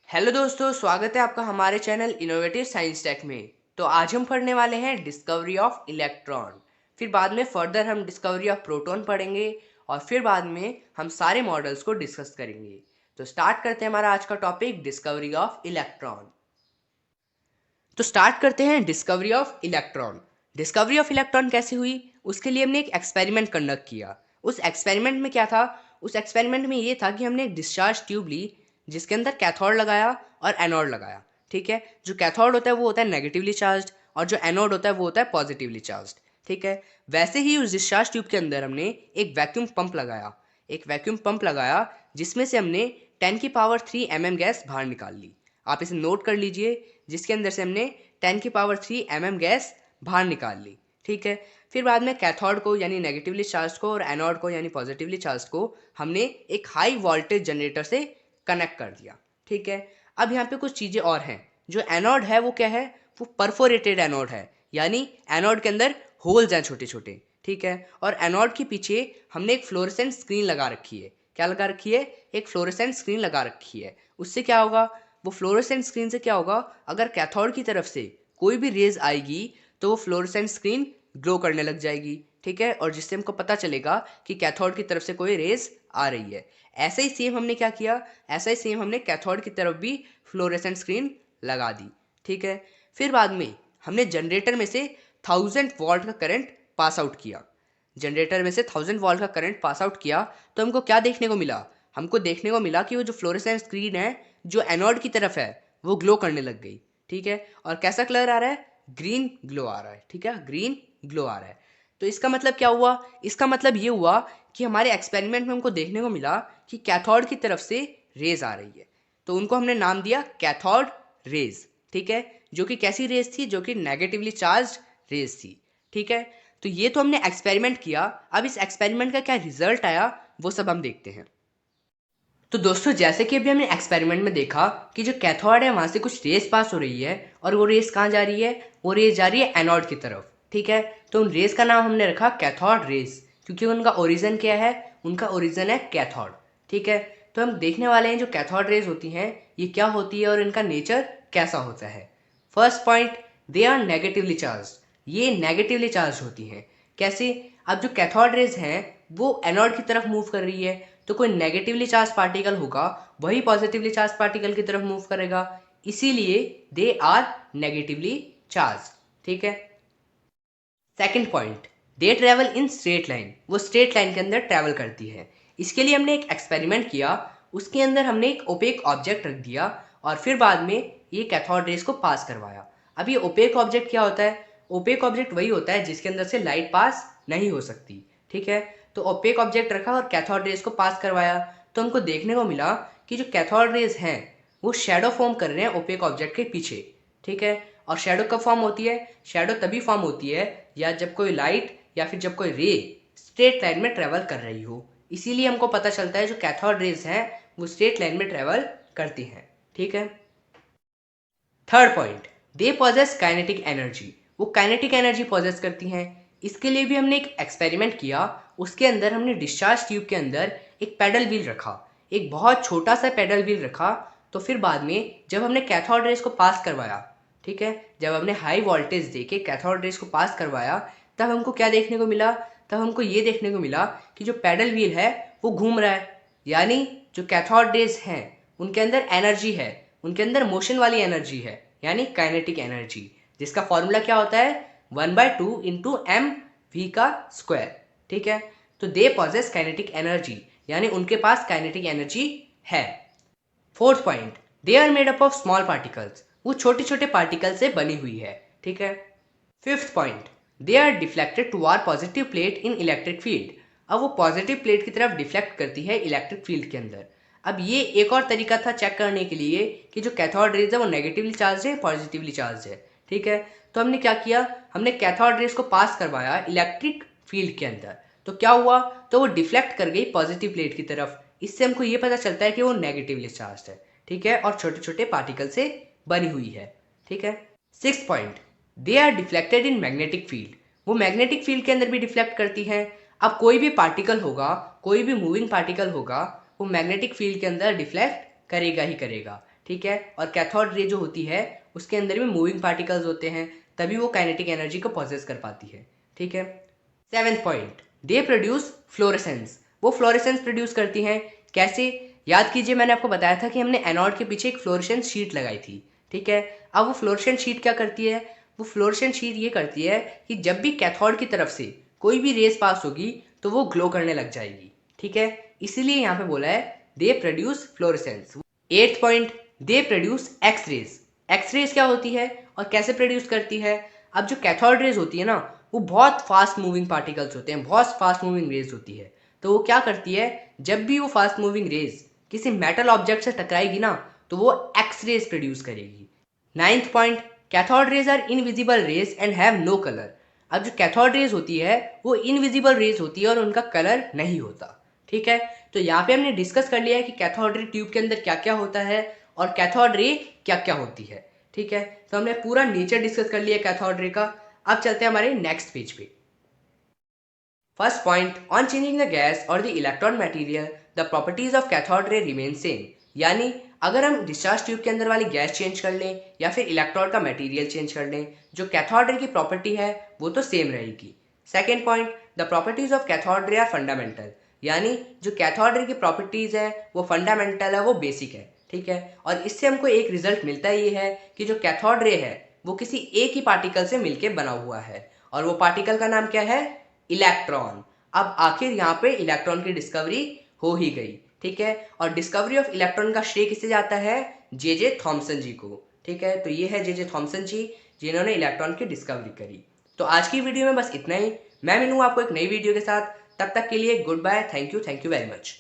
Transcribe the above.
Hello दोस्तों, स्वागत है आपका हमारे चैनल इनोवेटिव साइंस टेक में। तो आज हम पढ़ने वाले हैं डिस्कवरी ऑफ इलेक्ट्रॉन। फिर बाद में फर्दर हम डिस्कवरी ऑफ प्रोटॉन पढ़ेंगे और फिर बाद में हम सारे मॉडल्स को डिस्कस करेंगे। तो स्टार्ट करते हैं हमारा आज का टॉपिक डिस्कवरी ऑफ इलेक्ट्रॉन। तो स्टार्ट करते हैं discovery of electron. Discovery of electron कैसे हुई, उसके लिए हमने एक एक्सपेरिमेंट कंडक्ट किया। उस एक्सपेरिमेंट में क्या था? उस एक्सपेरिमेंट में ये था कि हमने एक डिस्चार्ज ट्यूब ली जिसके अंदर कैथोड लगाया और एनोड लगाया। ठीक है, जो कैथोड होता है वो होता है नेगेटिवली चार्ज और जो एनोड होता है वो होता है पॉजिटिवली चार्ज। ठीक है, वैसे ही उस डिस्चार्ज ट्यूब के अंदर हमने एक वैक्यूम पंप लगाया। जिसमें से हमने 10⁻³ गैस बाहर निकाल ली। आप इसे नोट कर लीजिए, जिसके अंदर से हमने 10⁻³ गैस बाहर निकाल ली। ठीक है, फिर बाद में कैथोड को यानी नेगेटिवली चार्ज को और एनोड को यानी पॉजिटिवली चार्ज को हमने एक हाई वोल्टेज जनरेटर से कनेक्ट कर दिया। ठीक है, अब यहाँ पे कुछ चीज़ें और हैं। जो एनोड है वो क्या है? वो परफोरेटेड एनोड है, यानी एनोड के अंदर होल्स हैं छोटे छोटे। ठीक है, और एनोड के पीछे हमने एक फ्लोरेसेंट स्क्रीन लगा रखी है। क्या लगा रखी है? एक फ्लोरेसेंट स्क्रीन लगा रखी है। उससे क्या होगा? वो फ्लोरेसेंट स्क्रीन से क्या होगा? अगर कैथोड की तरफ से कोई भी रेज आएगी तो वो फ्लोरेसेंट स्क्रीन ग्लो करने लग जाएगी। ठीक है, और जिससे हमको पता चलेगा कि कैथोड की तरफ से कोई रेज आ रही है। ऐसा ही सेम हमने क्या किया? ऐसा ही सेम हमने कैथोड की तरफ भी फ्लोरेसेंट स्क्रीन लगा दी। ठीक है, फिर बाद में हमने जनरेटर में से 1000 वोल्ट का करंट पास आउट किया। जनरेटर में से 1000 वोल्ट का करंट पास आउट किया तो हमको क्या देखने को मिला? हमको देखने को मिला कि वो जो फ्लोरेसेंट स्क्रीन है जो एनोड की तरफ है वो ग्लो करने लग गई। ठीक है, और कैसा कलर आ रहा है? ग्रीन ग्लो आ रहा है। ठीक है, ग्रीन ग्लो आ रहा है। तो इसका मतलब क्या हुआ? इसका मतलब ये हुआ कि हमारे एक्सपेरिमेंट में हमको देखने को मिला कि कैथोड की तरफ से रेज आ रही है। तो उनको हमने नाम दिया कैथोड रेज। ठीक है, जो कि कैसी रेज थी? जो कि नेगेटिवली चार्ज रेज थी। ठीक है, तो ये तो हमने एक्सपेरिमेंट किया। अब इस एक्सपेरिमेंट का क्या रिजल्ट आया वो सब हम देखते हैं। तो दोस्तों, जैसे कि अभी हमने एक्सपेरिमेंट में देखा कि जो कैथोड है वहां से कुछ रेस पास हो रही है और वो रेस कहाँ जा रही है? वो रेस जा रही है एनोड की तरफ। ठीक है, तो उन रेस का नाम हमने रखा कैथोड रेस, क्योंकि उनका ओरिजिन क्या है? उनका ओरिजिन है कैथोड। ठीक है, तो हम देखने वाले हैं जो कैथोड रेस होती हैं ये क्या होती है और इनका नेचर कैसा होता है। First point, they are negatively charge. ये नेगेटिवली चार्ज होती हैं। कैसे? अब जो कैथोड रेज हैं वो एनोड की तरफ मूव कर रही है, तो कोई नेगेटिवली चार्ज पार्टिकल होगा वही पॉजिटिवली चार्ज पार्टिकल की तरफ मूव करेगा, इसीलिए दे आर नेगेटिवली चार्ज। ठीक है, second point, they travel in straight line. वो स्ट्रेट लाइन के अंदर ट्रेवल करती है। इसके लिए हमने एक एक्सपेरिमेंट किया। उसके अंदर हमने एक ओपेक ऑब्जेक्ट रख दिया और फिर बाद में ये कैथोड रेस को पास करवाया। अब ये ओपेक ऑब्जेक्ट क्या होता है? ओपेक ऑब्जेक्ट वही होता है जिसके अंदर से लाइट पास नहीं हो सकती। ठीक है, तो ओपेक ऑब्जेक्ट रखा और कैथोड रेस को पास करवाया तो हमको देखने को मिला कि जो कैथोड रेस हैं वो शेडो फॉर्म कर रहे हैं ओपेक ऑब्जेक्ट के पीछे। ठीक है, और शेडो कब फॉर्म होती है? शेडो तभी फॉर्म होती है या जब कोई लाइट या फिर जब कोई रे स्ट्रेट लाइन में ट्रेवल कर रही हो। इसीलिए हमको पता चलता है जो कैथोड रेज हैं वो स्ट्रेट लाइन में ट्रेवल करती हैं। ठीक है, थर्ड पॉइंट, दे पॉजेस काइनेटिक एनर्जी। वो काइनेटिक एनर्जी पॉजेस करती हैं। इसके लिए भी हमने एक एक्सपेरिमेंट किया। उसके अंदर हमने डिस्चार्ज ट्यूब के अंदर एक पैडल व्हील रखा, एक बहुत छोटा सा पैडल व्हील रखा। तो फिर बाद में जब हमने कैथोड रेस को पास करवाया, ठीक है, जब हमने हाई वोल्टेज दे के कैथोड रेस को पास करवाया तब हमको क्या देखने को मिला? तब हमको ये देखने को मिला कि जो पैडल व्हील है वो घूम रहा है, यानी जो कैथोड रेस हैं उनके अंदर एनर्जी है, उनके अंदर मोशन वाली एनर्जी है, यानी काइनेटिक एनर्जी, जिसका फॉर्मूला क्या होता है? 1/2 × mv²। ठीक है, तो दे पॉजेस काइनेटिक एनर्जी, यानी उनके पास काइनेटिक एनर्जी है। Fourth point, they are made up of small particles. वो छोटे छोटे पार्टिकल से बनी हुई है। ठीक है, fifth point, they are deflected toward positive plate in electric field. अब वो पॉजिटिव प्लेट की तरफ डिफ्लेक्ट करती है इलेक्ट्रिक फील्ड के अंदर। अब ये एक और तरीका था चेक करने के लिए कि जो कैथोड रेज है वो नेगेटिवली चार्ज है पॉजिटिवली चार्ज है। ठीक है, तो हमने क्या किया? हमने कैथोड रेज को पास करवाया इलेक्ट्रिक फील्ड के अंदर। तो क्या हुआ? तो वो डिफ्लेक्ट कर गई पॉजिटिव प्लेट की तरफ। इससे हमको ये पता चलता है कि वो नेगेटिवली चार्ज है। ठीक है, और छोटे छोटे पार्टिकल से बनी हुई है। ठीक है, six point, they are deflected in magnetic field. वो मैग्नेटिक फील्ड के अंदर भी डिफ्लेक्ट करती हैं। अब कोई भी पार्टिकल होगा, कोई भी मूविंग पार्टिकल होगा, वो मैग्नेटिक फील्ड के अंदर डिफ्लेक्ट करेगा ही करेगा। ठीक है, और कैथोड रे जो होती है उसके अंदर भी मूविंग पार्टिकल्स होते हैं, तभी वो काइनेटिक एनर्जी को पॉसेस कर पाती है। ठीक है, 7th point, they produce fluorescence. वो फ्लोरेसेंस प्रोड्यूस करती हैं। कैसे? याद कीजिए, मैंने आपको बताया था कि हमने एनोड के पीछे एक फ्लोरेसेंस शीट लगाई थी। ठीक है, अब वो फ्लोरेसेंस शीट क्या करती है? वो फ्लोरेसेंस शीट ये करती है कि जब भी कैथोड की तरफ से कोई भी रेस पास होगी तो वो ग्लो करने लग जाएगी। ठीक है, इसीलिए यहाँ पे बोला है they produce fluorescence. 8th point, they produce X rays. X rays क्या होती है और कैसे प्रोड्यूस करती है? अब जो कैथोड रेज होती है ना, वो बहुत फास्ट मूविंग पार्टिकल्स होते हैं, बहुत फास्ट मूविंग रेज होती है। तो वो क्या करती है, जब भी वो फास्ट मूविंग रेज किसी मेटल ऑब्जेक्ट से टकराएगी ना, तो वो एक्स रेज प्रोड्यूस करेगी। 9th point, cathode rays are invisible rays and have no colour. अब जो कैथोड रेज होती है वो इनविजिबल रेज होती है और उनका कलर नहीं होता। ठीक है, तो यहाँ पे हमने डिस्कस कर लिया है कि कैथोड रे ट्यूब के अंदर क्या क्या होता है और कैथोड रे क्या क्या होती है। ठीक है, तो हमने पूरा नेचर डिस्कस कर लिया कैथोड रे का। अब चलते हैं हमारे नेक्स्ट पेज पे। First point, on changing the gas और the electron material the properties of cathode ray remain same. यानी अगर हम डिस्चार्ज ट्यूब के अंदर वाली गैस चेंज कर लें या फिर इलेक्ट्रोड का मटेरियल चेंज कर लें, जो कैथोड रे की प्रॉपर्टी है वो तो सेम रहेगी। Second point, the properties of cathode ray are fundamental. यानी जो कैथोड रे की प्रॉपर्टीज है वो फंडामेंटल है, वो बेसिक है। ठीक है, और इससे हमको एक रिजल्ट मिलता ये है कि जो कैथोड रे है वो किसी एक ही पार्टिकल से मिलके बना हुआ है, और वो पार्टिकल का नाम क्या है? इलेक्ट्रॉन। अब आखिर यहाँ पे इलेक्ट्रॉन की डिस्कवरी हो ही गई। ठीक है, और डिस्कवरी ऑफ इलेक्ट्रॉन का श्रेय किसे जाता है? जे थॉमसन जी को। ठीक है, तो ये है जे थॉमसन जी जिन्होंने इलेक्ट्रॉन की डिस्कवरी करी। तो आज की वीडियो में बस इतना ही। मैं मिलूंगा आपको एक नई वीडियो के साथ। तब तक के लिए goodbye, thank you very much.